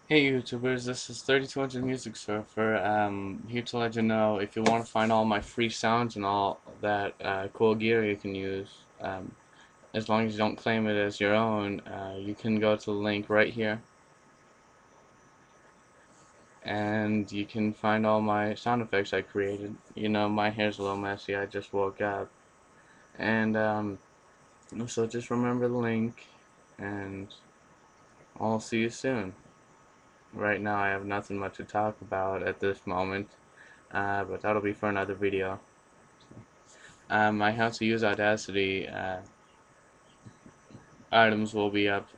Hey YouTubers, this is 3200 Music Surfer. Here to let you know if you want to find all my free sounds and all that cool gear you can use, as long as you don't claim it as your own, you can go to the link right here and you can find all my sound effects I created. You know, my hair's a little messy, I just woke up. And so just remember the link and I'll see you soon. Right now I have nothing much to talk about at this moment. But that'll be for another video. My how to use Audacity items will be up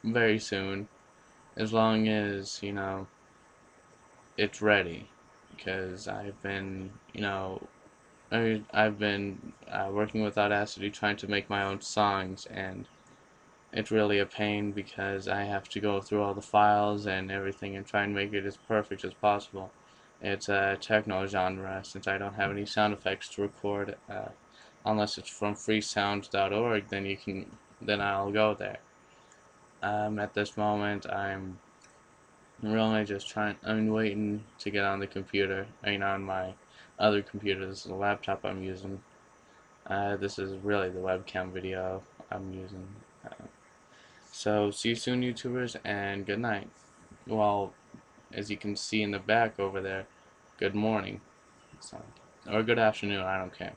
very soon, as long as it's ready, because I've been working with Audacity trying to make my own songs, and it's really a pain because I have to go through all the files and everything and try and make it as perfect as possible. It's a techno genre since I don't have any sound effects to record. Unless it's from freesounds.org, then I'll go there. At this moment, I'm really just I'm waiting to get on the computer. On my other computer. This is a laptop I'm using. This is really the webcam video I'm using. So see you soon, YouTubers, and good night. Well, as you can see in the back over there, good morning. So, or good afternoon, I don't care.